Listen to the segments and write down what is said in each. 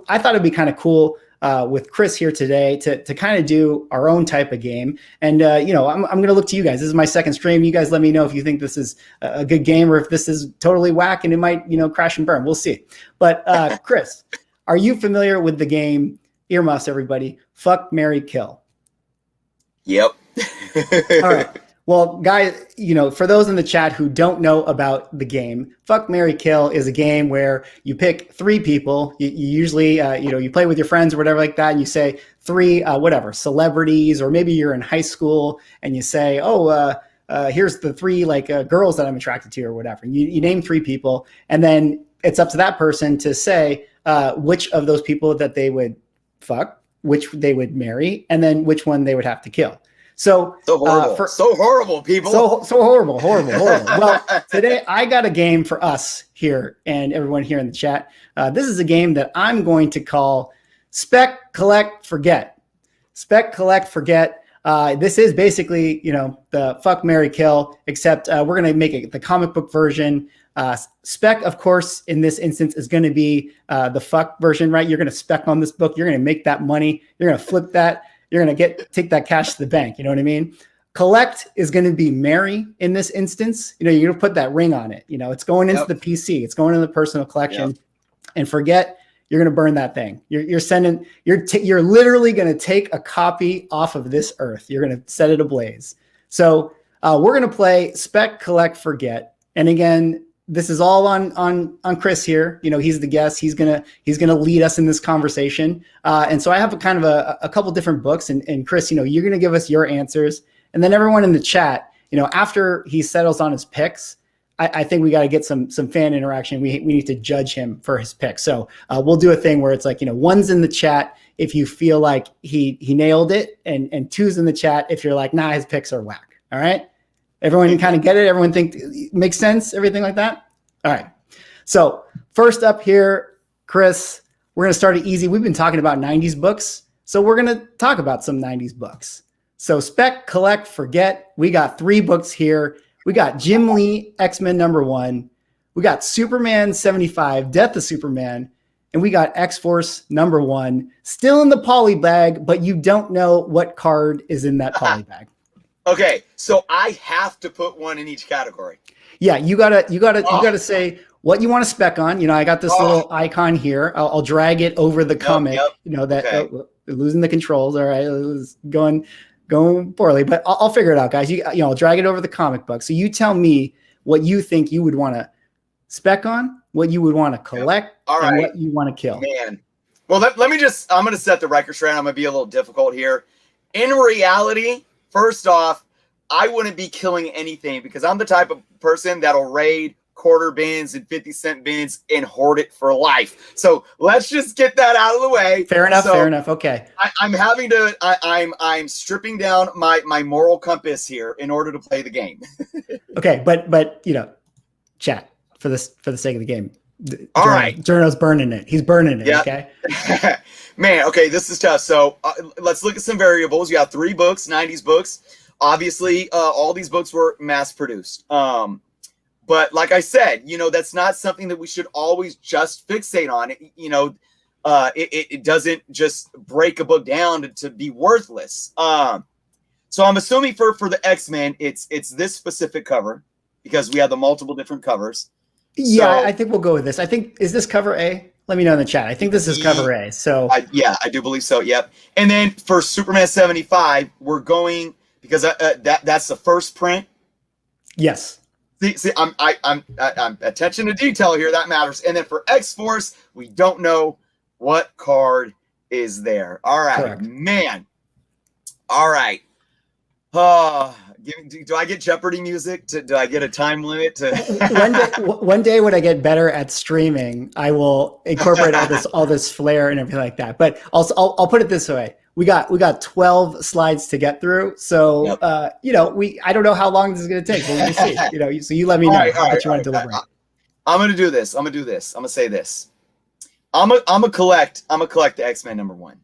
I thought it'd be kind of cool with Chris here today to kind of do our own type of game. And, I'm going to look to you guys. This is my second stream. You guys let me know if you think this is a good game or if this is totally whack and it might, crash and burn. We'll see. But Chris, are you familiar with the game? Earmuffs, everybody. Fuck, marry, kill. Yep. All right. Well, guys, for those in the chat who don't know about the game, Fuck, Marry, Kill is a game where you pick three people. You usually, you play with your friends or whatever like that, and you say three, celebrities, or maybe you're in high school and you say, here's the three girls that I'm attracted to or whatever. You name three people, and then it's up to that person to say which of those people that they would fuck, which they would marry, and then which one they would have to kill. So horrible. So horrible, people. So horrible. Well, today I got a game for us here and everyone here in the chat. This is a game that I'm going to call Spec, Collect, Forget. Spec, Collect, Forget. This is basically, the Fuck, Marry, Kill, except we're going to make it the comic book version. Spec, of course, in this instance is going to be the fuck version, right? You're going to spec on this book. You're going to make that money. You're going to flip that. You're going to take that cash to the bank. You know what I mean? Collect is going to be marry in this instance. You're going to put that ring on it. It's going into the PC. It's going into the personal collection. Yep. And forget, you're going to burn that thing. You're literally going to take a copy off of this earth. You're going to set it ablaze. So we're going to play Spec, Collect, Forget. And again, this is all on Chris here. He's the guest. He's gonna lead us in this conversation. And so I have a couple different books. And Chris, you're gonna give us your answers. And then everyone in the chat, after he settles on his picks, I think we got to get some fan interaction. We need to judge him for his picks. So we'll do a thing where it's one's in the chat if you feel like he nailed it, and two's in the chat if you're like, nah, his picks are whack. All right. Everyone can kind of get it. Everyone think it makes sense, everything like that. All right. So first up here, Chris, we're going to start it easy. We've been talking about 90s books. So we're going to talk about some 90s books. So Spec, Collect, Forget. We got three books here. We got Jim Lee, X-Men #1. We got Superman 75, Death of Superman. And we got X-Force #1. Still in the poly bag, but you don't know what card is in that poly bag. Okay, so I have to put one in each category. Yeah, you gotta say what you want to spec on. I got this little icon here. I'll drag it over the comic. Losing the controls. All right, it was going poorly, but I'll figure it out, guys. I'll drag it over the comic book. So you tell me what you think you would want to spec on, what you would want to collect, and what you want to kill. Man, well, let me I'm going to set the record straight. I'm going to be a little difficult here. In reality, first off, I wouldn't be killing anything because I'm the type of person that'll raid quarter bins and 50-cent bins and hoard it for life. So let's just get that out of the way. Fair enough. Okay. I'm stripping down my moral compass here in order to play the game. Okay. But chat for the sake of the game. All right. Journo's burning it. He's burning it. Yep. Okay. Man. Okay. This is tough. So let's look at some variables. You have three books, 90s books. Obviously, all these books were mass produced. But like I said, that's not something that we should always just fixate on. It doesn't just break a book down to be worthless. So I'm assuming for the X-Men, it's this specific cover because we have the multiple different covers. Yeah, so, I think we'll go with this. Is this cover A? Let me know in the chat. I think this is cover A. So I do believe so. Yep. And then for Superman 75, we're going because that's the first print. Yes. See, I'm attention to detail here. That matters. And then for X-Force, we don't know what card is there. All right, correct. Man. All right. Do I get Jeopardy music? Do I get a time limit? One day when I get better at streaming, I will incorporate all this flair and everything like that. But also, I'll put it this way: we got 12 slides to get through. So yep. I don't know how long this is going to take. But we'll see. So you let me know what you want to deliberate. I'm going to do this. I'm going to say this. I'm gonna collect the X-Men #1,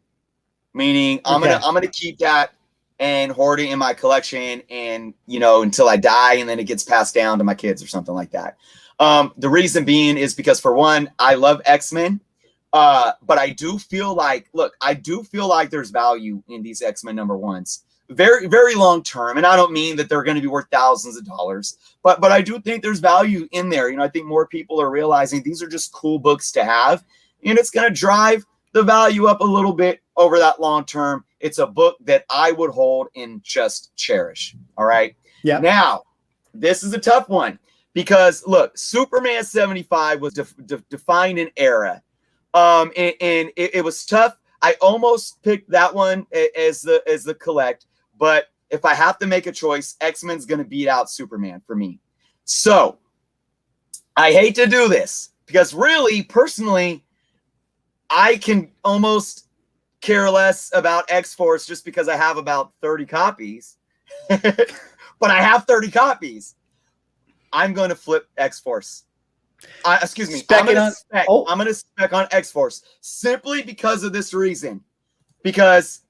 meaning I'm gonna keep that and hoard it in my collection, and until I die, and then it gets passed down to my kids or something like that. The reason being is because, for one, I love X-Men, But I do feel like, look, I do feel like there's value in these X-Men #1s. Very, very long term. And I don't mean that they're going to be worth thousands of dollars, but I do think there's value in there. You know, I think more people are realizing these are just cool books to have, and it's going to drive the value up a little bit over that long term. It's a book that I would hold and just cherish. All right. Yeah. Now, this is a tough one because look, Superman 75 was defined an era. And it was tough. I almost picked that one as the collect, but if I have to make a choice, X-Men's going to beat out Superman for me. So I hate to do this because really, personally, I can almost care less about X-Force just because I have about 30 copies, but I have 30 copies. I'm going to flip X-Force. Excuse me. I'm going to spec on X-Force simply because of this reason. Because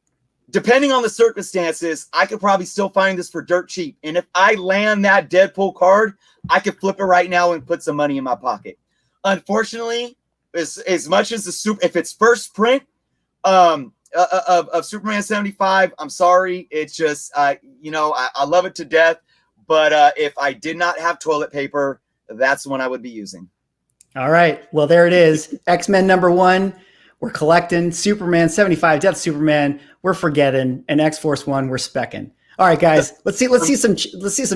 depending on the circumstances, I could probably still find this for dirt cheap. And if I land that Deadpool card, I could flip it right now and put some money in my pocket. Unfortunately, as much as if it's first print of Superman 75, I'm sorry. It's just, you know, I love it to death. But if I did not have toilet paper, that's when I would be using. All right. Well, there it is. X-Men #1. We're collecting. Superman 75, Death Superman. We're forgetting. And X-Force 1, we're specking. All right, guys. Let's see some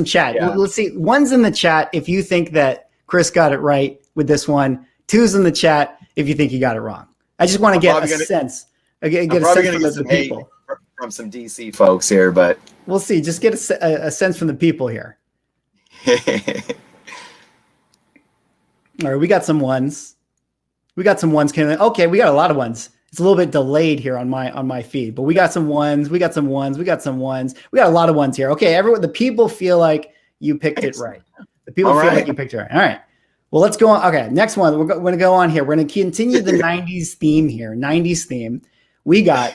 chat. Yeah. Let's see. One's in the chat if you think that Chris got it right with this one. Two's in the chat if you think he got it wrong. I just want to get a sense. Get a sense from the people. From some DC folks here, but we'll see. Just get a sense from the people here. All right, we got some ones. Okay, we got a lot of ones. It's a little bit delayed here on my feed, but we got some ones. We got a lot of ones here. Okay, the people feel like you picked it right. The people feel like you picked it right. All right. Well, let's go on. Okay, next one. We're going to go on here. We're going to continue the 90s theme here. 90s theme. We got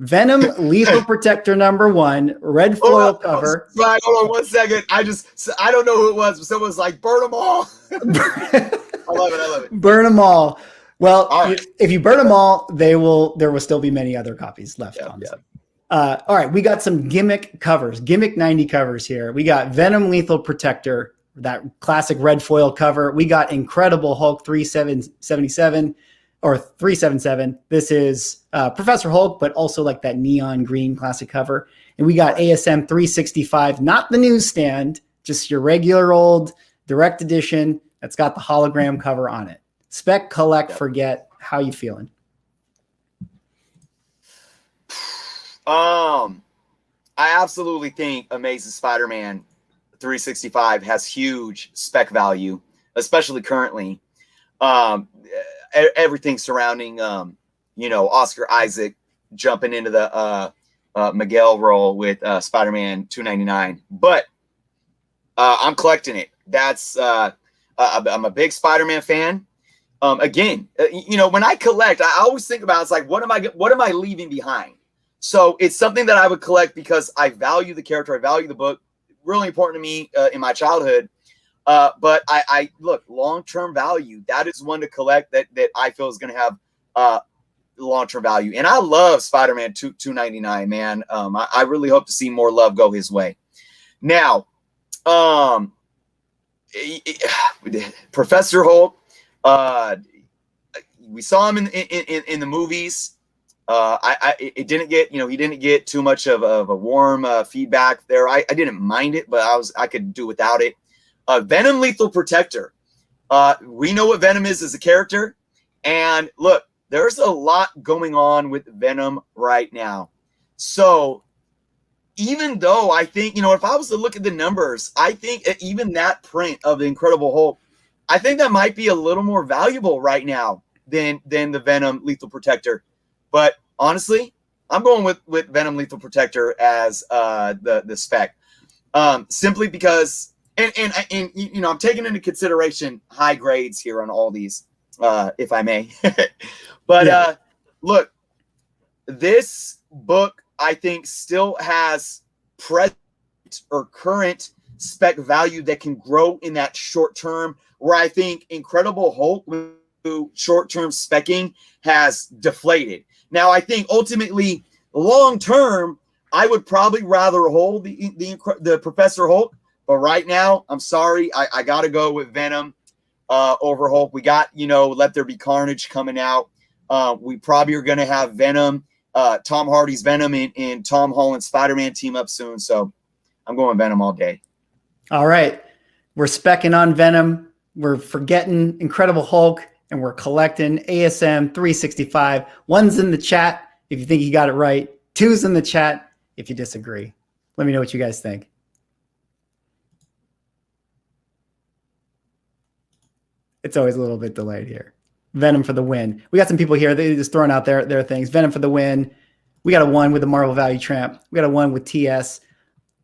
Venom Lethal Protector #1, red foil cover. Hold on 1 second. I don't know who it was, but someone was like, burn them all. I love it. Burn them all. Well, if you burn them all, there will still be many other copies left on this. All right, we got some gimmick covers, gimmick 90 covers here. We got Venom Lethal Protector, that classic red foil cover. We got Incredible Hulk 377 or 377. This is Professor Hulk, but also like that neon green classic cover. And we got ASM 365, not the newsstand, just your regular old direct edition that's got the hologram cover on it. Spec, collect, forget. How you feeling? I absolutely think Amazing Spider-Man 365 has huge spec value, especially currently. Everything surrounding, Oscar Isaac jumping into the Miguel role with Spider-Man 299. But I'm collecting it. That's I'm a big Spider-Man fan. Again, when I collect, I always think about it's like, what am I leaving behind? So it's something that I would collect because I value the character, I value the book. Really important to me in my childhood. But I look, long-term value. That is one to collect that I feel is going to have long-term value. And I love Spider-Man 299, man. I really hope to see more love go his way. Now, Professor Hulk. We saw him in the movies. It didn't get, he didn't get too much of a warm feedback there. I didn't mind it, but I could do without it. Venom Lethal Protector. We know what Venom is as a character, and look, there's a lot going on with Venom right now. So even though I think, if I was to look at the numbers, I think even that print of the Incredible Hulk, I think that might be a little more valuable right now than the Venom Lethal Protector. But honestly, I'm going with Venom Lethal Protector as the spec, simply because, and I'm taking into consideration high grades here on all these, if I may. But look, this book I think still has present or current spec value that can grow in that short term. Where I think Incredible Hulk with short-term specking has deflated. Now, I think ultimately, long-term, I would probably rather hold the Professor Hulk, but right now, I'm sorry, I got to go with Venom over Hulk. We got, Let There Be Carnage coming out. We probably are going to have Venom, Tom Hardy's Venom and Tom Holland's Spider-Man team up soon, so I'm going Venom all day. All right. We're specking on Venom. We're forgetting Incredible Hulk, and we're collecting ASM 365. One's in the chat if you think you got it right. Two's in the chat if you disagree. Let me know what you guys think. It's always a little bit delayed here. Venom for the win. We got some people here. They're just throwing out their things. Venom for the win. We got a 1 with the Marvel Value Tramp. We got a 1 with TS.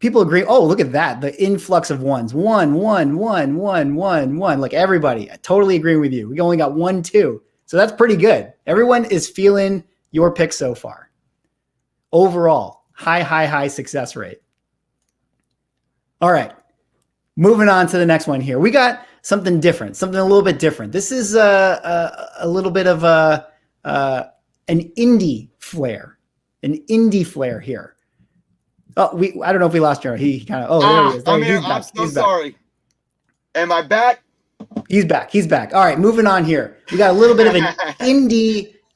People agree. Oh, look at that. The influx of ones. 1, 1, 1, 1, 1, 1. Like everybody. I totally agree with you. We only got 1, 2. So that's pretty good. Everyone is feeling your pick so far. Overall, high success rate. All right. Moving on to the next one here. We got something different, something a little bit different. This is a little bit of an indie flair, here. Oh, I don't know if we lost Jared. He kind of, there he is. I'm so sorry. Am I back? He's back. All right, moving on here. We got a little bit of an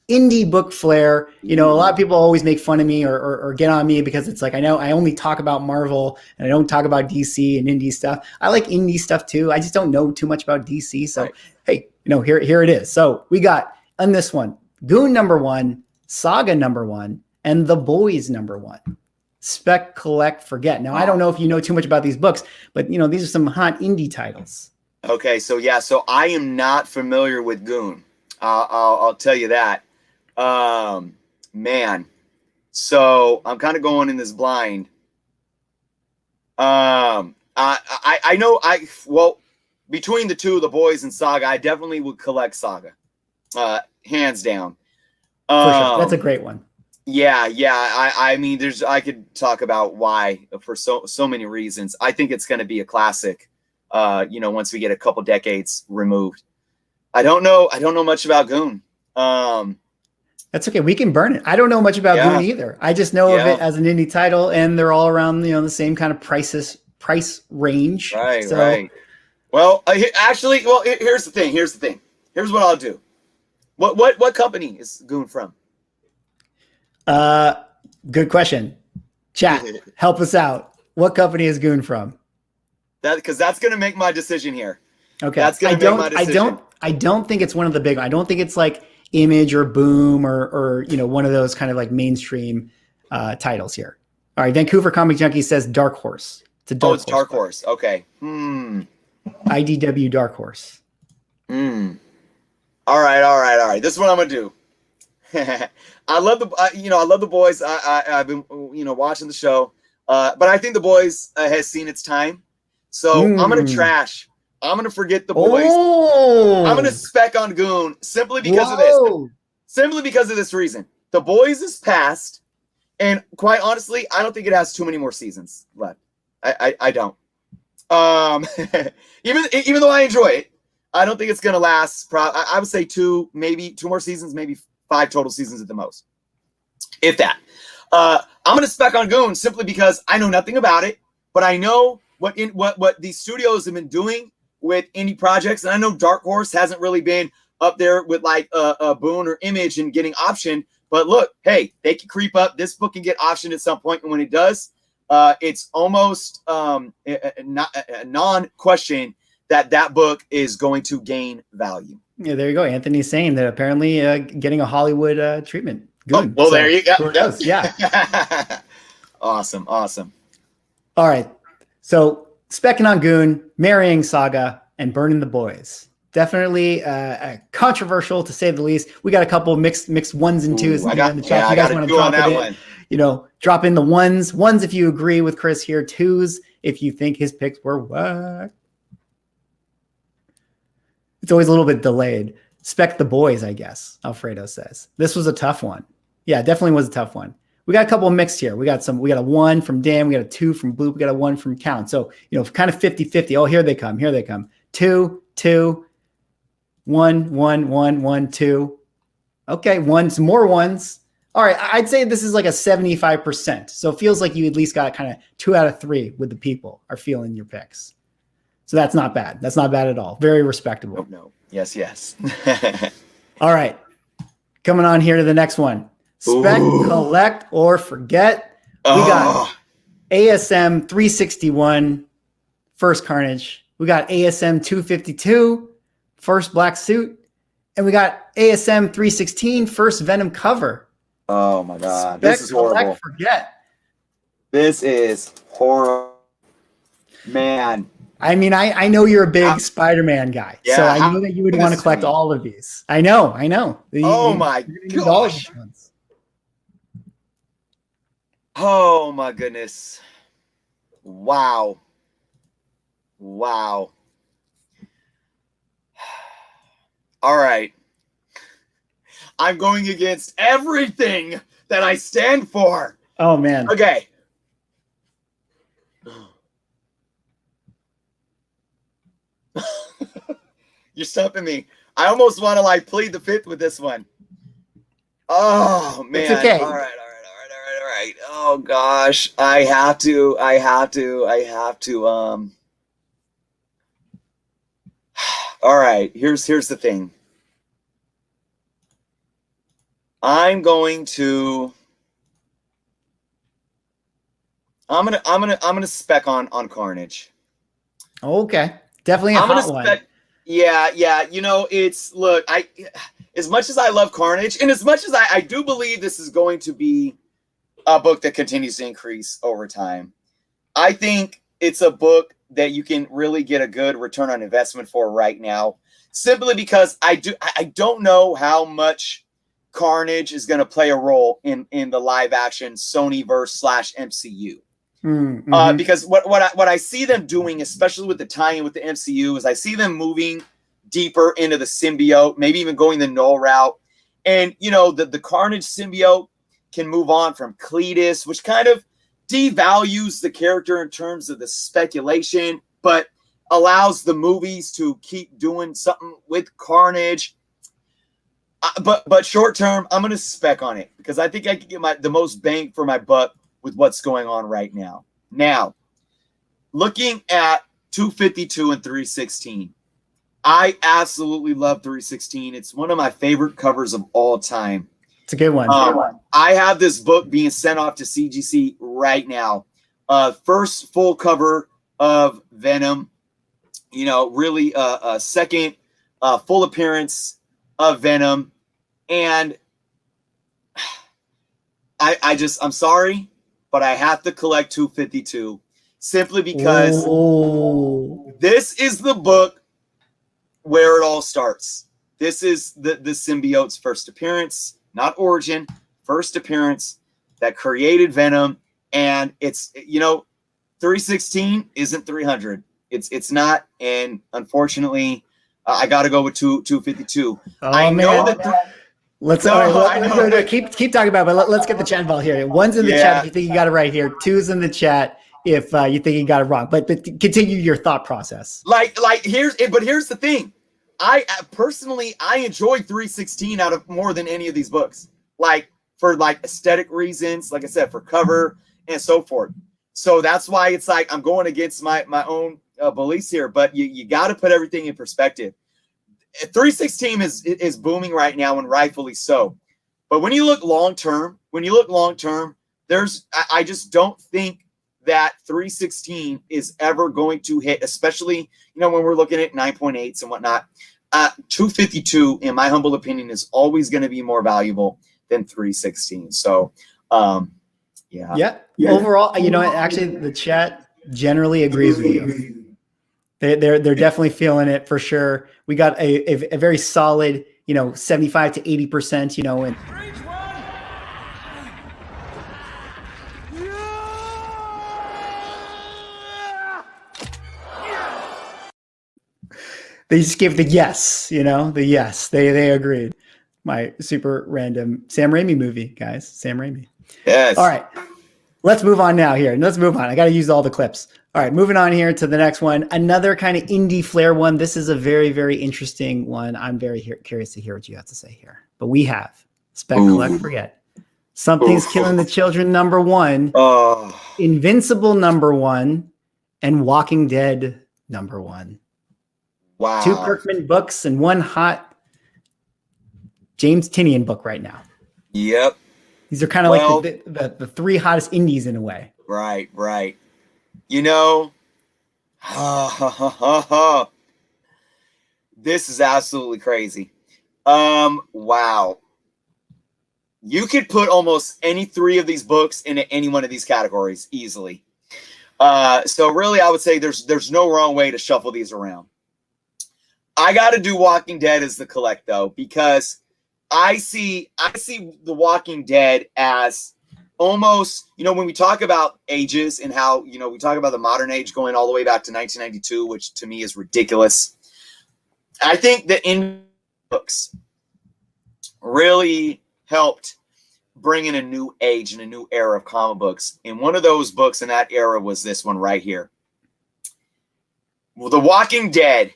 indie book flair. A lot of people always make fun of me or get on me because it's like, I know I only talk about Marvel and I don't talk about DC and indie stuff. I like indie stuff too. I just don't know too much about DC. So, Hey, here it is. So we got on this one, Goon #1, Saga #1, and The Boys #1. Spec, Collect, Forget. Now, I don't know if you know too much about these books, but these are some hot indie titles. Okay, so I am not familiar with Goon. I'll tell you that. Man. So I'm kind of going in this blind. I know between the two, The Boys and Saga, I definitely would collect Saga. Hands down. For sure. That's a great one. Yeah. I mean, I could talk about why for so many reasons. I think it's going to be a classic. Once we get a couple decades removed. I don't know much about Goon. That's okay. We can burn it. I don't know much about Goon either. I just know of it as an indie title, and they're all around the same kind of price range. Right. Well, here's the thing. Here's what I'll do. What company is Goon from? Good question. Chat, help us out. What company is Goon from? Because that's going to make my decision here. Okay. That's going to make my decision. I don't think it's one of the big. I don't think it's like Image or Boom or one of those kind of like mainstream titles here. All right. Vancouver Comic Junkie says Dark Horse. It's Dark Horse. Okay. IDW Dark Horse. All right. This is what I'm gonna do. I love the Boys. I've been watching the show, but I think the Boys has seen its time. So I'm gonna trash. I'm gonna forget the Boys. Oh. I'm gonna spec on Goon simply because of this. Simply because of this reason. The Boys is past, and quite honestly, I don't think it has too many more seasons left. I don't. Even though I enjoy it, I don't think it's gonna last. I would say two more seasons, maybe 5 total seasons at the most, if that. I'm gonna spec on Goon simply because I know nothing about it, but I know what these studios have been doing with indie projects, and I know Dark Horse hasn't really been up there with like a Boone or Image and getting optioned. But look, hey, they can creep up. This book can get optioned at some point, and when it does, it's almost a non-question that book is going to gain value. Yeah, there you go. Anthony's saying that apparently getting a Hollywood treatment. Good. Well, there you go. Who knows? Yeah. Awesome. All right. So specking on Goon, marrying Saga, and burning the Boys. Definitely controversial to say the least. We got a couple mixed ones and twos in the chat. Yeah, you guys want to drop it in? Drop in the ones if you agree with Chris here. Twos if you think his picks were whack. It's always a little bit delayed. Spec the Boys, I guess, Alfredo says. This was a tough one. Yeah, definitely was a tough one. We got a couple mixed here. We got a 1 from Dan. We got a 2 from Bloop. We got a 1 from Count. So, kind of 50-50. Oh, here they come. 2, 1, 1, 1, 1, 1, 2. Okay, ones, more ones. All right, I'd say this is like a 75%. So it feels like you at least got kind of 2 out of 3 with the people are feeling your picks. So that's not bad. That's not bad at all. Very respectable. No. Yes, yes. All right. Coming on here to the next one. Spec, collect, or forget. We got ASM 361, First Carnage. We got ASM 252, First Black Suit. And we got ASM 316, First Venom cover. Oh my God. Spec, This is horrible. collect, forget. This is horrible. Man. I mean, I know you're a big Spider-Man guy, so I knew that you would want to collect all of these. I know. Oh my gosh. Oh my goodness. Wow. All right. I'm going against everything that I stand for. Oh man. Okay. You're stumping me. I almost want to like plead the fifth with this one. Oh man. It's okay. All right. Oh gosh. I have to. All right. Here's the thing. I'm gonna spec on Carnage. Okay. Definitely a hot one. Yeah. You know, as much as I love Carnage, and as much as I do believe this is going to be a book that continues to increase over time, I think it's a book that you can really get a good return on investment for right now, simply because I don't know how much Carnage is going to play a role in the live action Sonyverse / MCU. Mm-hmm. Because what I see them doing, especially with the tie-in with the MCU, is I see them moving deeper into the symbiote, maybe even going the null route. And, you know, the Carnage symbiote can move on from Cletus, which kind of devalues the character in terms of the speculation, but allows the movies to keep doing something with Carnage. But short term, I'm going to spec on it because I think I can get the most bang for my buck with what's going on right now. Now, looking at 252 and 316, I absolutely love 316. It's one of my favorite covers of all time. It's a good one. I have this book being sent off to CGC right now. First full cover of Venom. You know, really a second full appearance of Venom. And I'm sorry, but I have to collect 252 simply because this is the book where it all starts. This is the symbiote's first appearance, not origin, first appearance that created Venom. And it's, you know, 316 isn't 300. It's not. And unfortunately, I got to go with 252. Oh, I know man. that. Let's keep talking about it, but let's get the chat ball here. One's in the chat if you think you got it right here. Two's in the chat if you think you got it wrong. But continue your thought process. Here's the thing. I personally enjoyed 316 out of more than any of these books. Like for like aesthetic reasons, like I said, for cover and so forth. So that's why it's like I'm going against my own beliefs here. But you got to put everything in perspective. 316 is booming right now, and rightfully so. But when you look long term, I just don't think that 316 is ever going to hit, especially, you know, when we're looking at 9.8s and whatnot. 252, in my humble opinion, is always going to be more valuable than 316. So, yeah. Overall, you know, actually, the chat generally agrees with you. They're definitely feeling it for sure. We got a very solid, you know, 75 to 80%, you know, and they just gave the yes, you know, the yes. They agreed. My super random Sam Raimi movie, guys. Sam Raimi. Yes. All right. Let's move on now here. Let's move on. I got to use all the clips. All right, moving on here to the next one. Another kind of indie flair one. This is a very, very interesting one. I'm very curious to hear what you have to say here. But we have Spec, Collect, Forget. Something's Killing the Children #1. Invincible #1. And Walking Dead #1. Wow. 2 Kirkman books and 1 hot James Tynion book right now. Yep. These are kind of like the 3 hottest indies in a way. Right, right. You know, this is absolutely crazy. Wow. You could put almost any 3 of these books into any one of these categories easily. So really, I would say there's no wrong way to shuffle these around. I got to do Walking Dead as the collect though, because I see The Walking Dead as almost, you know, when we talk about ages and how, you know, we talk about the modern age going all the way back to 1992, which to me is ridiculous. I think the indie books really helped bring in a new age and a new era of comic books. And one of those books in that era was this one right here. Well, The Walking Dead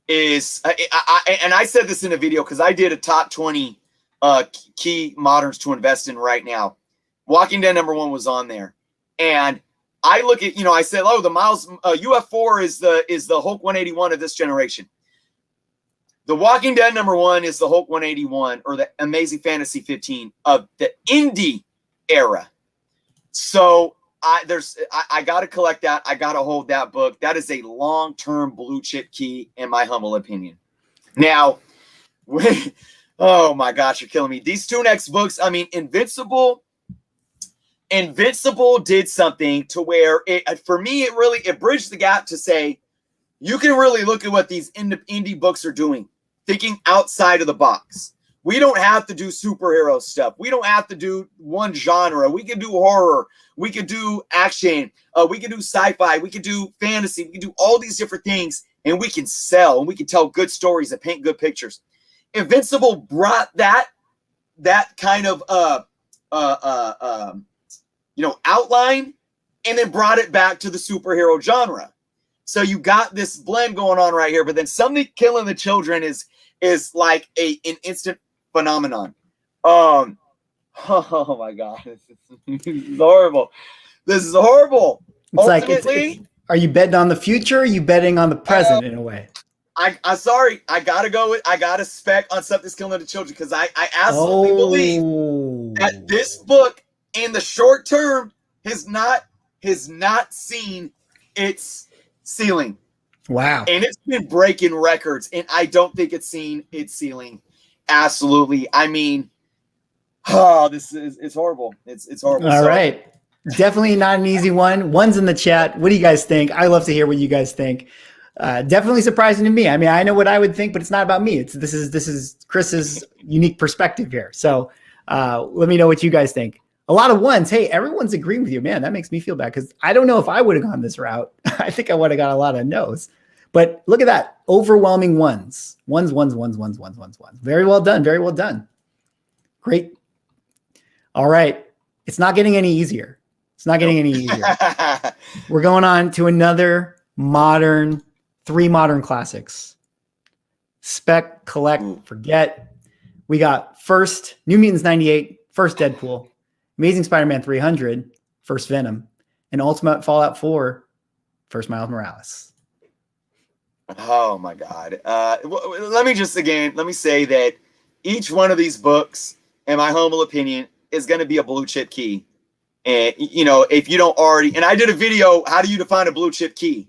is, and I said this in a video because I did a top 20 key moderns to invest in right now. Walking Dead #1 was on there, and I look at, you know, I said, oh, the Miles UF4 is the Hulk 181 of this generation. The Walking Dead #1 is the Hulk 181 or the Amazing Fantasy 15 of the indie era. So I got to collect that. I got to hold that book. That is a long-term blue chip key, in my humble opinion. Now, oh my gosh, you're killing me. These 2 next books, I mean, Invincible did something to where for me, it bridged the gap to say, you can really look at what these indie books are doing, thinking outside of the box. We don't have to do superhero stuff. We don't have to do one genre. We can do horror. We could do action. We can do sci-fi. We could do fantasy. We can do all these different things, and we can sell, and we can tell good stories and paint good pictures. Invincible brought that kind of outline, and then brought it back to the superhero genre. So you got this blend going on right here, but then Something Killing the Children is like an instant phenomenon. Oh my God, this is horrible. This is horrible. It's Ultimately, like, are you betting on the future? Or are you betting on the present in a way? I'm sorry. I gotta spec on Something's Killing the Children because I absolutely believe that this book in the short term has not seen its ceiling. Wow. And it's been breaking records, and I don't think it's seen its ceiling. Absolutely. I mean, it's horrible. It's horrible. All right. Definitely not an easy one. One's in the chat. What do you guys think? I love to hear what you guys think. Definitely surprising to me. I mean, I know what I would think, but it's not about me. This is Chris's unique perspective here. So let me know what you guys think. A lot of ones. Hey, everyone's agreeing with you, man. That makes me feel bad because I don't know if I would have gone this route. I think I would have got a lot of no's. But look at that. Overwhelming ones. Ones. Very well done. Very well done. Great. All right. It's not getting any easier. It's not getting any easier. We're going on to another modern, 3 modern classics. Spec, Collect, Forget. We got first New Mutants 98, first Deadpool, Amazing Spider-Man 300, first Venom, and Ultimate Fallout 4, first Miles Morales. Oh my God. Let me say that each one of these books, in my humble opinion, is going to be a blue chip key. And, you know, if you don't already, and I did a video, how do you define a blue chip key?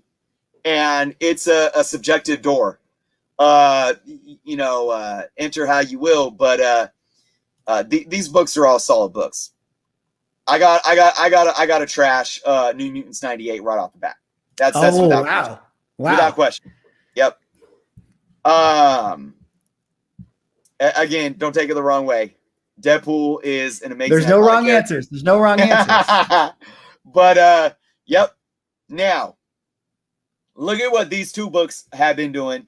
And it's a subjective door. Enter how you will, but these books are all solid books. I got to trash New Mutants 98 right off the bat. That's without question. Without question. Yep. Again, don't take it the wrong way. Deadpool is an amazing. There's no wrong answers. There's no wrong answers. But yep. Now, look at what these 2 books have been doing.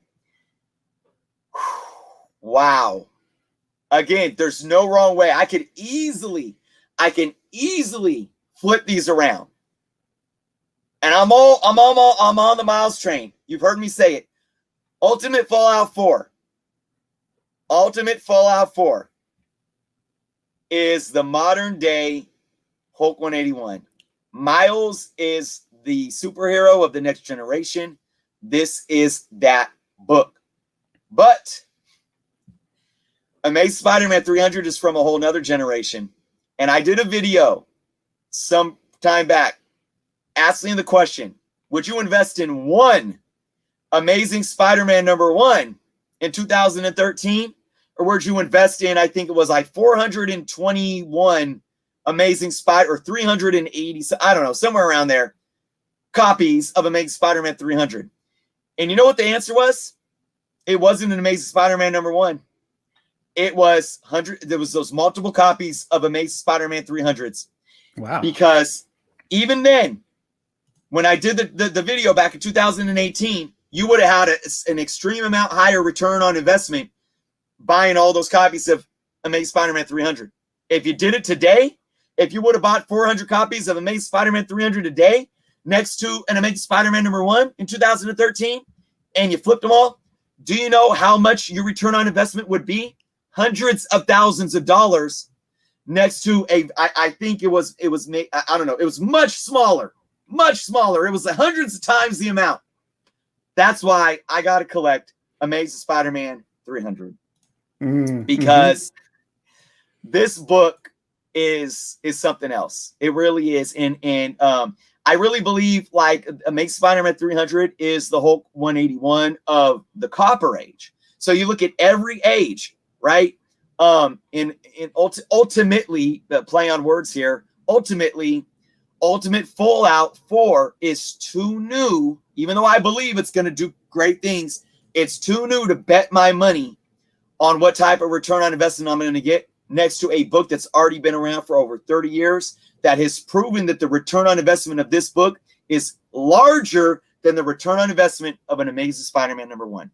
Wow. Again, there's no wrong way. I can easily flip these around. And I'm on the Miles train. You've heard me say it. Ultimate Fallout 4. Ultimate Fallout 4 is the modern day Hulk 181. Miles is the superhero of the next generation. This is that book. But Amazing Spider-Man 300 is from a whole nother generation. And I did a video some time back asking the question, would you invest in one Amazing Spider-Man #1 in 2013? Or would you invest in, I think it was like 421 Amazing Spider, or 380, I don't know, somewhere around there, copies of Amazing Spider-Man 300. And you know what the answer was? It wasn't an Amazing Spider-Man #1. It was there was those multiple copies of Amazing Spider-Man 300s. Wow. Because even then, when I did the video back in 2018, you would have had an extreme amount higher return on investment buying all those copies of Amazing Spider-Man 300. If you did it today, if you would have bought 400 copies of Amazing Spider-Man 300 a day next to an Amazing Spider-Man #1 in 2013, and you flipped them all, do you know how much your return on investment would be? Hundreds of thousands of dollars next to I think it was I don't know, it was much smaller. It was hundreds of times the amount. That's why I got to collect Amazing Spider-Man 300. Because this book is something else. It really is. And I really believe like Amazing Spider-Man 300 is the Hulk 181 of the Copper Age. So you look at every age, right? Ultimately, the play on words here, ultimately, Ultimate Fallout 4 is too new, even though I believe it's going to do great things. It's too new to bet my money on what type of return on investment I'm going to get next to a book that's already been around for over 30 years that has proven that the return on investment of this book is larger than the return on investment of an Amazing Spider-Man #1.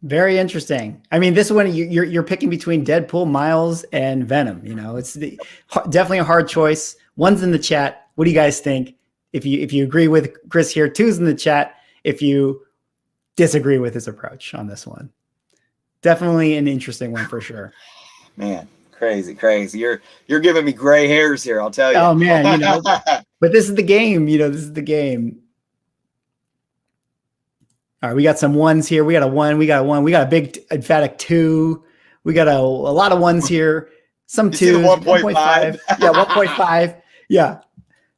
Very interesting. I mean, this one you're picking between Deadpool, Miles, and Venom. You know, it's definitely a hard choice. One's in the chat. What do you guys think? If you agree with Chris here, two's in the chat. If you disagree with his approach on this one, definitely an interesting one for sure. Man, crazy. You're giving me gray hairs here. I'll tell you. Oh man, you know, but this is the game. You know, this is the game. All right, we got some ones here. We got a 1. We got a 1. We got a big emphatic 2. We got a lot of ones here. Some 2s. 1.5. Yeah, 1.5. Yeah.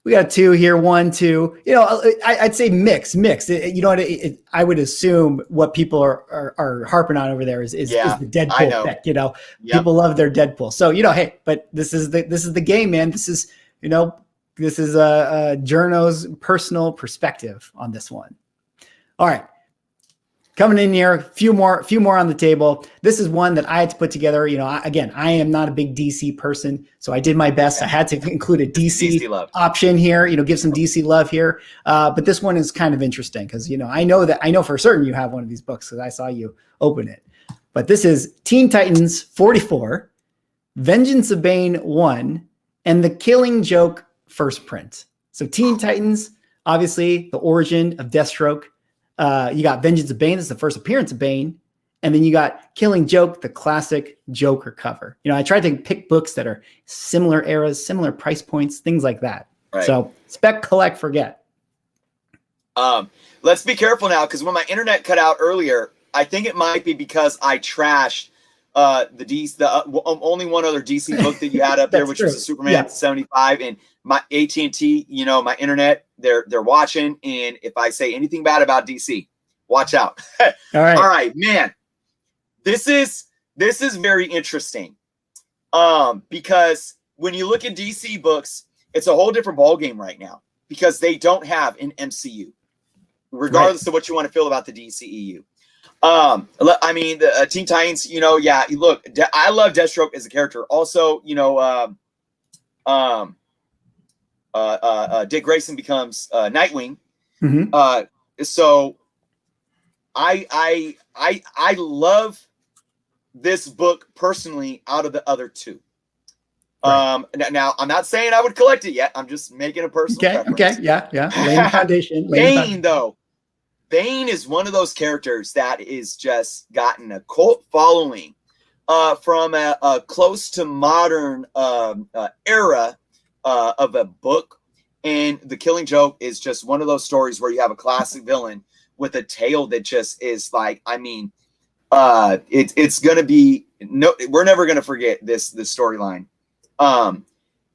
We got a 2 here. 1, 2. You know, I'd say mix. You know what? I would assume what people are harping on over there is the Deadpool pick. You know, people love their Deadpool. So you know, hey, but this is the game, man. This is Journo's personal perspective on this one. All right. Coming in here, a few more on the table. This is one that I had to put together. You know, I am not a big DC person, so I did my best. I had to include a DC option here. You know, give some DC love here. But this one is kind of interesting because you know I know for certain you have one of these books because I saw you open it. But this is Teen Titans 44, Vengeance of Bane 1, and The Killing Joke first print. So Teen Titans, obviously the origin of Deathstroke. You got Vengeance of Bane, this is the first appearance of Bane. And then you got Killing Joke, the classic Joker cover. You know, I tried to pick books that are similar eras, similar price points, things like that. Right. So Spec, Collect, Forget. Let's be careful now, because when my internet cut out earlier, I think it might be because I trashed the only one other DC book that you had up there, which was the Superman 75, and my AT&T, you know, my internet, they're watching, and if I say anything bad about DC, watch out. All right, man. This is very interesting. Because when you look at DC books, it's a whole different ballgame right now because they don't have an MCU, regardless of what you want to feel about the DCEU. I mean, the Teen Titans, you know, look, I love Deathstroke as a character. Also, you know, Dick Grayson becomes Nightwing. So I love this book personally out of the other two. Right. Now I'm not saying I would collect it yet. I'm just making a personal preference. Okay. Yeah. Laying the foundation. Bane, though. Bane is one of those characters that is just gotten a cult following from a close to modern era of a book. And The Killing Joke is just one of those stories where you have a classic villain with a tale that just is like, I mean, it's going to be we're never going to forget this storyline. And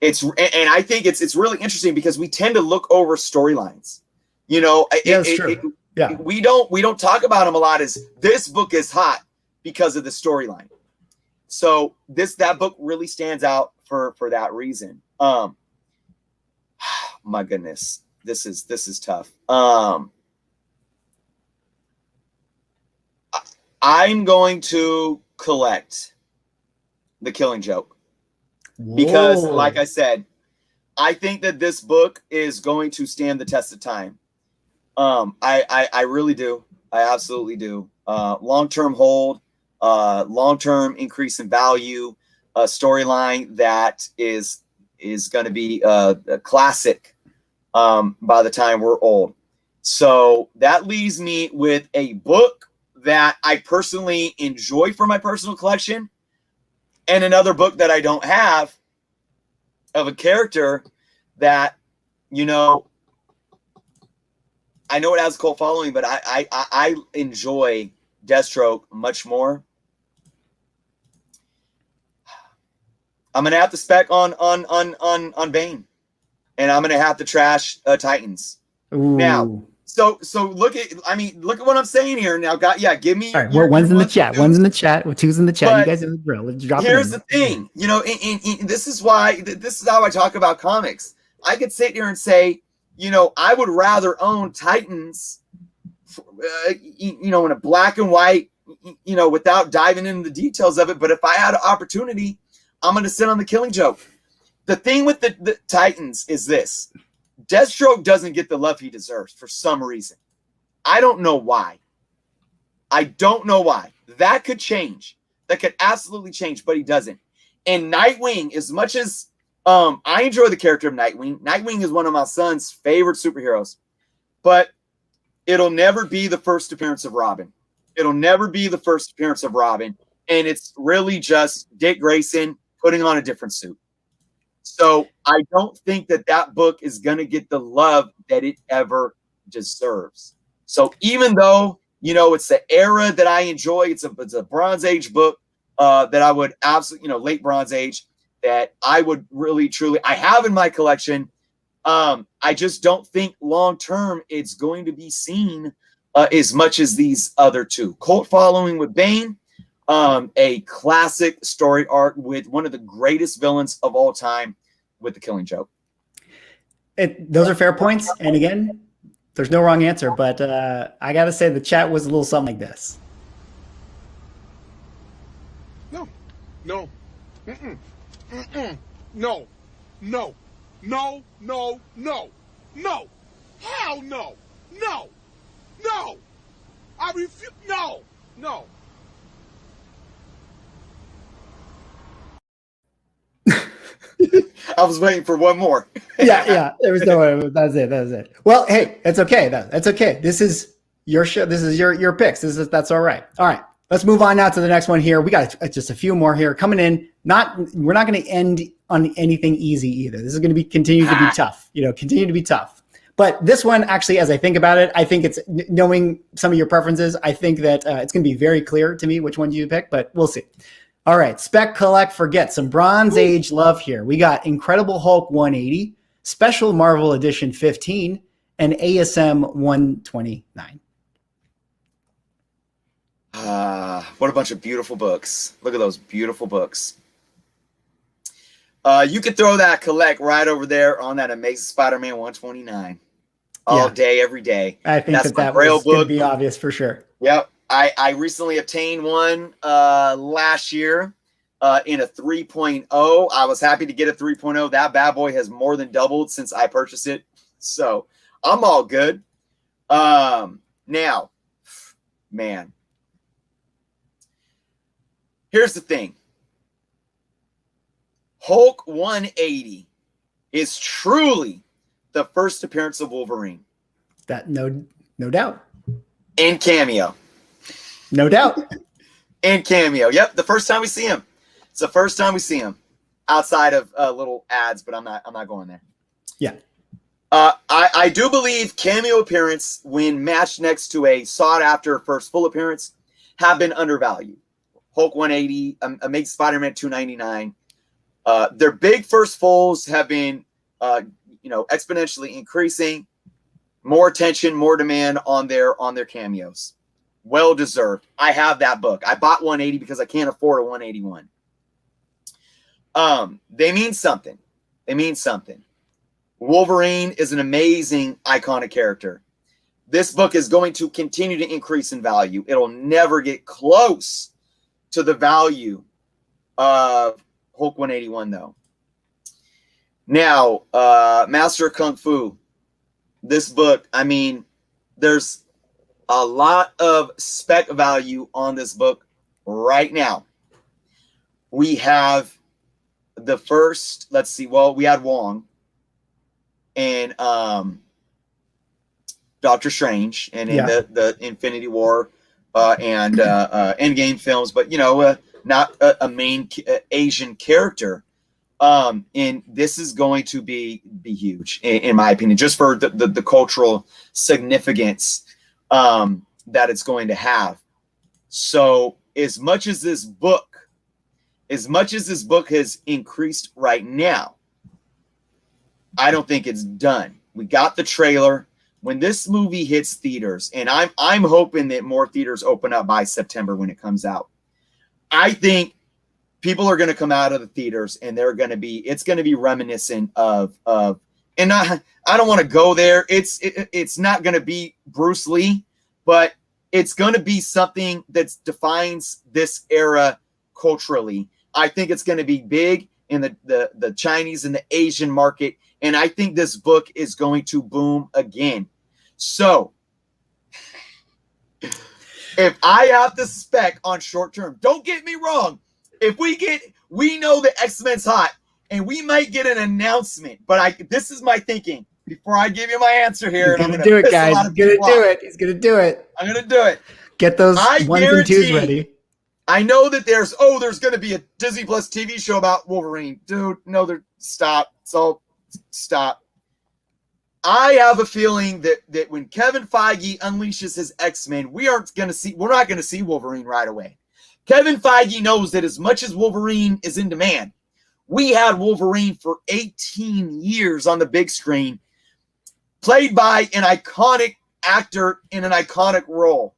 I think it's really interesting because we tend to look over storylines. You know, that's true. We don't talk about them a lot as this book is hot because of the storyline. So that book really stands out for that reason. My goodness, this is tough. I'm going to collect The Killing Joke because, like I said, I think that this book is going to stand the test of time. I really do. I absolutely do. Long-term hold, long-term increase in value, a storyline that is going to be a classic by the time we're old. So that leaves me with a book that I personally enjoy for my personal collection, and another book that I don't have of a character that, you know, I know it has a cult following, but I enjoy Deathstroke much more. I'm gonna have to spec on Bane, and I'm gonna have to trash Titans. Ooh. Now. So look at what I'm saying here now. Give me. All right, well, one's in the chat. One's in the chat. Two's in the chat. But you guys have the drill. Let's drop it in. Here's the thing, you know, this is how I talk about comics. I could sit here and say, you know, I would rather own Titans, you know, in a black and white, you know, without diving into the details of it. But if I had an opportunity, I'm going to sit on The Killing Joke. The thing with the Titans is this. Deathstroke doesn't get the love he deserves for some reason. I don't know why. That could change. That could absolutely change, but he doesn't. And Nightwing, as much as I enjoy the character of Nightwing. Nightwing is one of my son's favorite superheroes. But it'll never be the first appearance of Robin. And it's really just Dick Grayson putting on a different suit. So I don't think that book is going to get the love that it ever deserves. So even though, you know, it's the era that I enjoy, it's a Bronze Age book that I would absolutely, you know, late Bronze Age, that I would really, truly, I have in my collection. I just don't think long-term it's going to be seen as much as these other two. Cult following with Bane, a classic story arc with one of the greatest villains of all time with The Killing Joke. Those are fair points. And again, there's no wrong answer, but I got to say the chat was a little something like this. No. Mm-mm. No. Hell no. No. I refuse. No. I was waiting for one more. yeah. There was no way. That was it. Well, hey, it's okay. That's okay. This is your show. This is your picks. That's all right. All right. Let's move on now to the next one here. We got just a few more here coming in. We're not going to end on anything easy either. This is going to continue to be tough. Continue to be tough. But this one, actually, as I think about it, I think it's, knowing some of your preferences, I think that it's going to be very clear to me which one you pick, but we'll see. All right, Spec, Collect, Forget. Some Bronze Age love here. We got Incredible Hulk 180, Special Marvel Edition 15, and ASM 129. What a bunch of beautiful books. Look at those beautiful books. You could throw that Collect right over there on that Amazing Spider-Man 129 all day, every day. I think that was going to be obvious for sure. Yep. I recently obtained one last year in a 3.0. I was happy to get a 3.0. That bad boy has more than doubled since I purchased it. So I'm all good. Now, man, here's the thing. Hulk 180 is truly the first appearance of Wolverine. That no doubt. In cameo. No doubt. In cameo. Yep, the first time we see him. It's the first time we see him outside of little ads, but I'm not going there. Yeah. I do believe cameo appearance when matched next to a sought after first full appearance have been undervalued. Hulk 180, Amazing Spider-Man 299. Their big first fulls have been exponentially increasing. More attention, more demand on their cameos. Well deserved. I have that book. I bought 180 because I can't afford a 181. They mean something. They mean something. Wolverine is an amazing, iconic character. This book is going to continue to increase in value. It'll never get close to the value of Hulk 181, though. Now, Master of Kung Fu. This book, I mean, there's a lot of spec value on this book right now. We have the first, let's see, well, we had Wong and Doctor Strange and in the Infinity War and Endgame films, but not a main Asian character. And this is going to be huge in my opinion, just for the cultural significance that it's going to have. So as much as this book has increased right now, I don't think it's done. We got the trailer. When this movie hits theaters, and I'm hoping that more theaters open up by September when it comes out, I think people are going to come out of the theaters and it's going to be reminiscent of and I don't want to go there. It's not going to be Bruce Lee, but it's going to be something that defines this era culturally. I think it's going to be big in the Chinese and the Asian market. And I think this book is going to boom again. So if I have to spec on short term, don't get me wrong. If we know that X-Men's hot and we might get an announcement, but this is my thinking before I give you my answer here. He's going to do it, guys. He's going to do it. He's going to do it. I'm going to do it. Get those ones and twos ready. I know that there's going to be a Disney Plus TV show about Wolverine. Dude, no, stop. Stop. I have a feeling that when Kevin Feige unleashes his X-Men, we're not going to see Wolverine right away. Kevin Feige knows that as much as Wolverine is in demand, we had Wolverine for 18 years on the big screen, played by an iconic actor in an iconic role.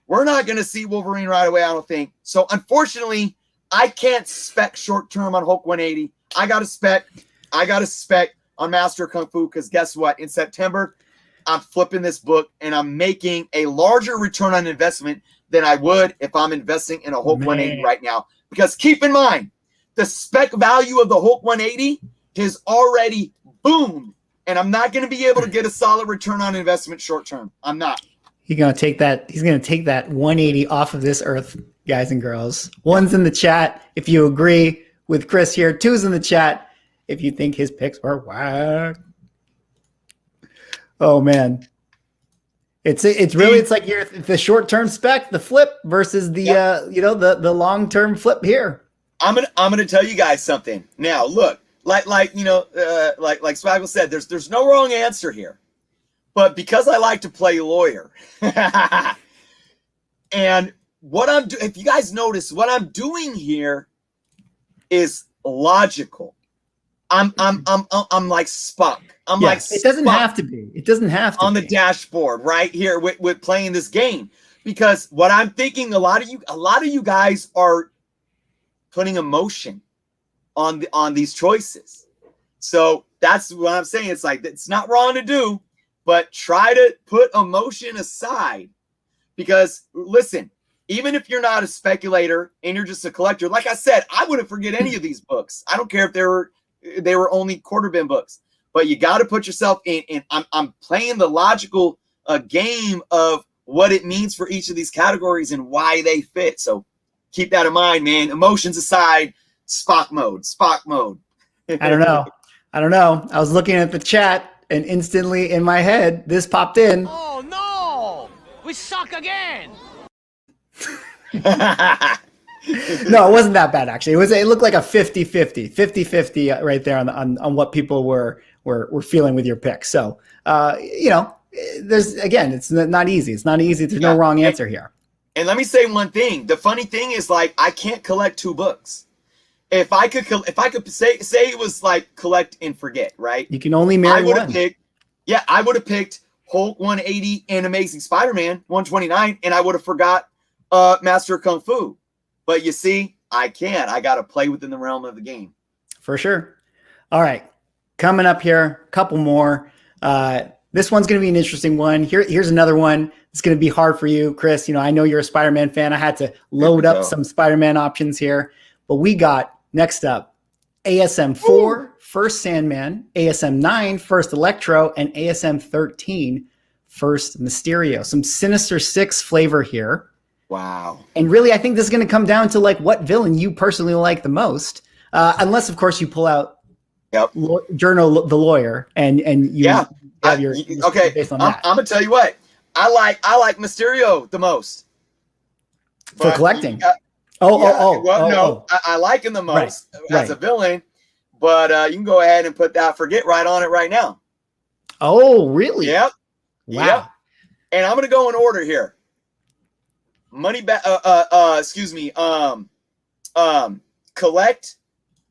We're not going to see Wolverine right away, I don't think. So, unfortunately, I can't spec short-term on Hulk 180. I got to spec on Master of Kung Fu because guess what? In September, I'm flipping this book and I'm making a larger return on investment than I would if I'm investing in a Hulk 180 right now. Because keep in mind, the spec value of the Hulk 180 has already boomed, and I'm not going to be able to get a solid return on investment short term. I'm not. He's going to take that 180 off of this earth, guys and girls. One's in the chat if you agree with Chris here. Two's in the chat if you think his picks were whack. Oh man. It's like the short-term spec, the flip versus the the long-term flip here. I'm gonna tell you guys something. Now, look, like Swaggle said, there's no wrong answer here. But because I like to play lawyer, and if you guys notice, what I'm doing here is logical. I'm like Spock. It doesn't have to be. It doesn't have to be on the dashboard right here with playing this game, because what I'm thinking, a lot of you guys are putting emotion on these choices. So that's what I'm saying. It's like, it's not wrong to do, but try to put emotion aside, because listen, even if you're not a speculator and you're just a collector, like I said, I wouldn't forget any of these books. I don't care if they were only quarter bin books, but you got to put yourself in. And I'm playing the logical game of what it means for each of these categories and why they fit. So keep that in mind, man. Emotions aside, Spock mode. Spock mode. I don't know. I don't know. I was looking at the chat and instantly in my head, this popped in. Oh no! We suck again! No, it wasn't that bad actually. It looked like a 50-50, 50-50 right there on what people were feeling with your pick. So, it's not easy. It's not easy. There's no wrong answer here. And let me say one thing. The funny thing is, like, I can't collect 2 books. If I could say it was like collect and forget, right? You can only marry one. I would have picked Hulk 180 and Amazing Spider-Man 129, and I would have forgot Master of Kung Fu. But you see, I can't. I got to play within the realm of the game. For sure. All right. Coming up here, a couple more. This one's going to be an interesting one. Here's another one. It's going to be hard for you, Chris. I know you're a Spider-Man fan. I had to load up some Spider-Man options here. But we got, next up, ASM 4, First Sandman, ASM 9, First Electro, and ASM 13, First Mysterio. Some Sinister Six flavor here. Wow. And really, I think this is going to come down to like what villain you personally like the most. Unless, of course, you pull out Journal the Lawyer and you have your okay. based on that. I'm gonna tell you what I like Mysterio the most for collecting. I like him the most as a villain, but you can go ahead and put that forget right on it right now. Oh, really? Yep. Wow. Yep. And I'm gonna go in order here. Collect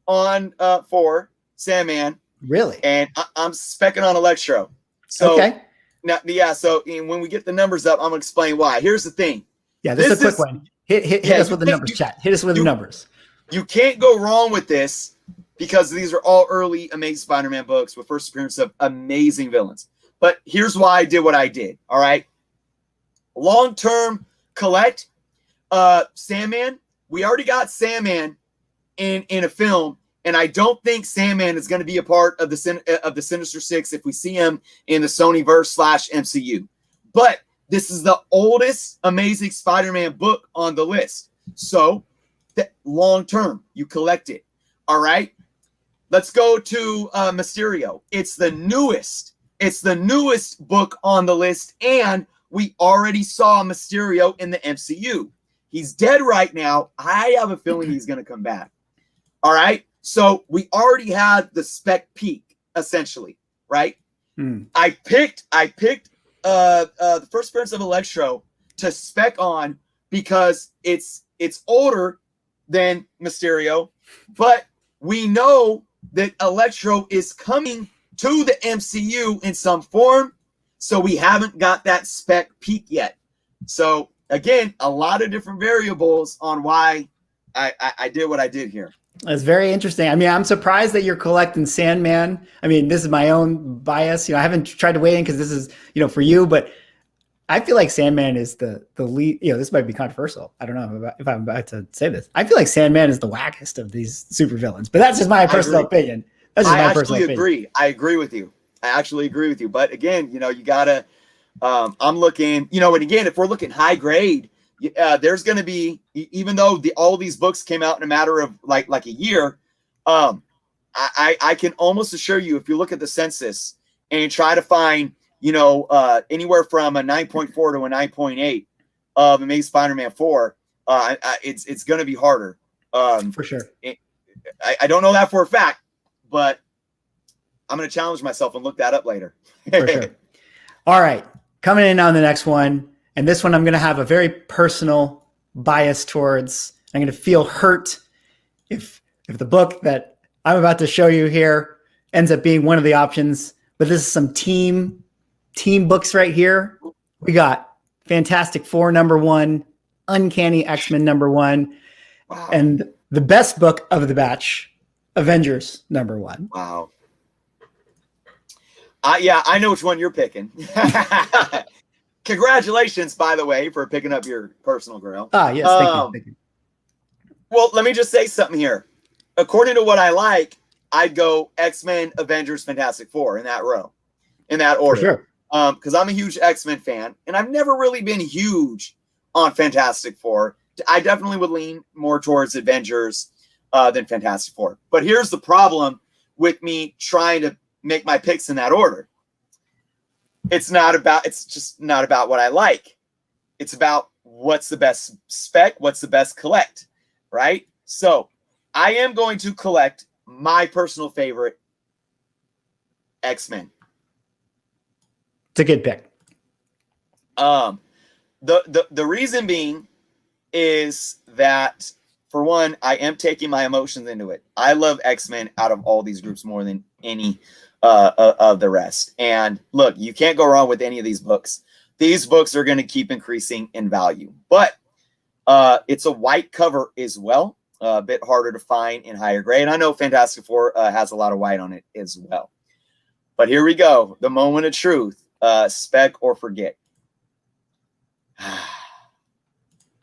on 4 Sandman. Really? And I'm specking on Electro. So okay. Now, so when we get the numbers up, I'm gonna explain why. Here's the thing. Yeah, this is a quick one. Hit us with the numbers, chat. Hit us with the numbers. You can't go wrong with this because these are all early Amazing Spider-Man books with first appearance of amazing villains. But here's why I did what I did. All right. Long-term collect Sandman. We already got Sandman in a film, and I don't think Sandman is going to be a part of the Sinister Six if we see him in the Sonyverse / MCU. But this is the oldest Amazing Spider-Man book on the list. So long term, you collect it. All right. Let's go to Mysterio. It's the newest book on the list, and we already saw Mysterio in the MCU. He's dead right now. I have a feeling he's going to come back. All right. So we already had the Spec peak, essentially, right? I picked the first appearance of Electro to spec on because it's older than Mysterio, but we know that Electro is coming to the MCU in some form, so we haven't got that spec peak yet. So again, a lot of different variables on why I did what I did here. That's very interesting. I mean, I'm surprised that you're collecting Sandman. I mean, this is my own bias. I haven't tried to weigh in because this is, for you, but I feel like Sandman is the lead. This might be controversial. I don't know if I'm about to say this. I feel like Sandman is the wackest of these supervillains, but that's just my personal opinion. That's just my personal opinion. I agree with you. I actually agree with you. But again, you gotta, I'm looking, and again, if we're looking high grade, there's going to be, even though all these books came out in a matter of like a year, I can almost assure you, if you look at the census and try to find, anywhere from a 9.4 to a 9.8 of Amazing Spider-Man 4, it's going to be harder. For sure. I don't know that for a fact, but I'm going to challenge myself and look that up later. For sure. All right. Coming in on the next one. And this one I'm going to have a very personal bias towards. I'm going to feel hurt if the book that I'm about to show you here ends up being one of the options. But this is some team books right here. We got Fantastic Four #1, Uncanny X-Men #1, Wow. and the best book of the batch, Avengers #1. Wow. I know which one you're picking. Congratulations, by the way, for picking up your personal grail. Yes, thank you. Well, let me just say something here. According to what I like, I'd go X-Men, Avengers, Fantastic Four in that row, in that order. For sure. Because I'm a huge X-Men fan, and I've never really been huge on Fantastic Four. I definitely would lean more towards Avengers. than Fantastic Four. But here's the problem with me trying to make my picks in that order. It's just not about what I like. It's about what's the best spec, what's the best collect, right? So I am going to collect my personal favorite, X-Men. It's a good pick. The reason being is that, for one, I am taking my emotions into it. I love X-Men out of all these groups more than any of the rest. And look, you can't go wrong with any of these books. These books are going to keep increasing in value, but it's a white cover as well. A bit harder to find in higher grade. I know Fantastic Four has a lot of white on it as well. But here we go. The moment of truth. Spec or forget.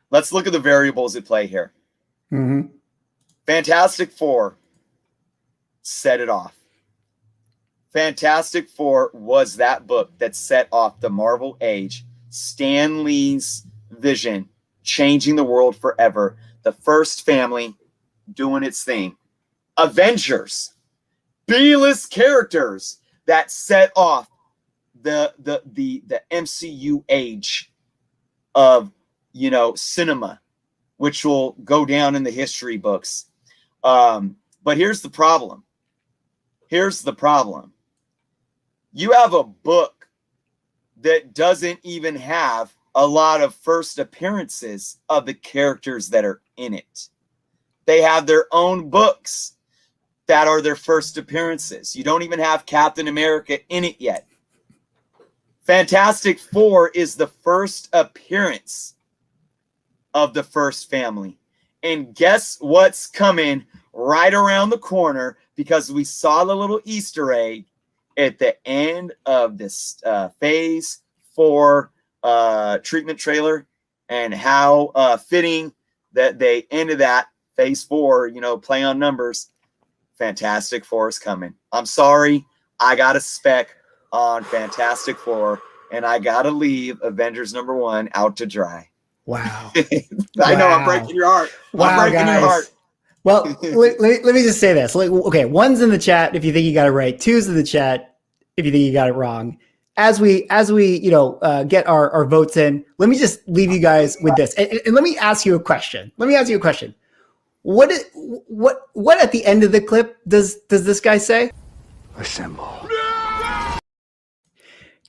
Let's look at the variables at play here. Mm-hmm. Fantastic Four set it off. Fantastic Four was that book that set off the Marvel age. Stan Lee's vision, changing the world forever. The first family doing its thing. Avengers, B-list characters that set off the MCU age of, you know, cinema, which will go down in the history books. But here's the problem. Here's the problem. You have a book that doesn't even have a lot of first appearances of the characters that are in it. They have their own books that are their first appearances. You don't even have Captain America in it yet. Fantastic Four is the first appearance of the first family. And guess what's coming right around the corner, because we saw the little Easter egg at the end of this Phase 4 treatment trailer, and how fitting that they ended that Phase 4, you know, play on numbers. Fantastic Four is coming. I'm sorry, I got a spec on Fantastic Four, and I gotta leave Avengers #1 out to dry. Wow. I know, I'm breaking your heart. I'm breaking your heart. Well, let me just say this. Okay, 1's in the chat if you think you got it right. 2's in the chat if you think you got it wrong. As we get our votes in, let me just leave you guys with this, and let me ask you a question. What at the end of the clip does this guy say? Assemble.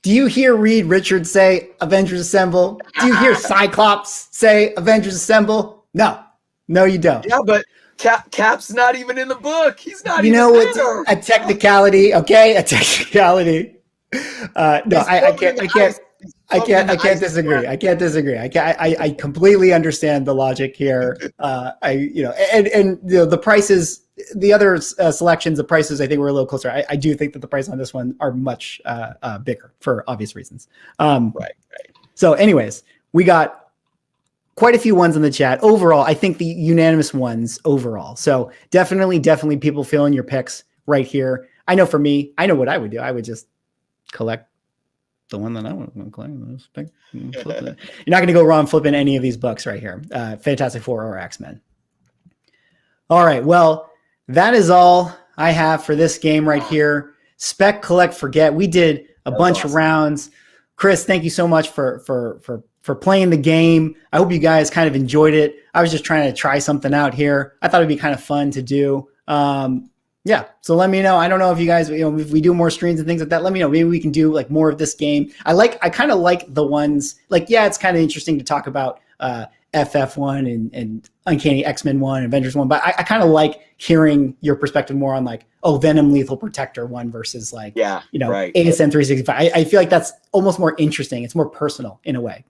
Do you hear Reed Richards say Avengers Assemble? Do you hear Cyclops say Avengers Assemble? No, you don't. Yeah, but Cap's not even in the book. He's not. You even know, there. it's a technicality. Okay, a technicality. No, I can't disagree. I completely understand the logic here. The prices, the other selections, the prices, I think were a little closer. I do think that the price on this one are much bigger for obvious reasons. Right. So anyways, we got quite a few ones in the chat. Overall, I think the unanimous ones overall. So definitely people feeling your picks right here. I know for me, I know what I would do. I would just collect the one that I want to collect. You're not going to go wrong flipping any of these books right here. Fantastic Four or X-Men. All right. Well, that is all I have for this game right here. Spec, Collect, Forget. We did a bunch of rounds. Chris, thank you so much for playing the game. I hope you guys kind of enjoyed it. I was just trying to try something out here. I thought it'd be kind of fun to do. Yeah. So let me know. I don't know if you guys, if we do more streams and things like that, let me know. Maybe we can do like more of this game. I kind of like the ones like, yeah, it's kind of interesting to talk about FF1 and Uncanny X-Men 1, Avengers 1, but I kind of like hearing your perspective more on like, Venom Lethal Protector 1 versus like, right. ASM 365. I feel like that's almost more interesting. It's more personal in a way.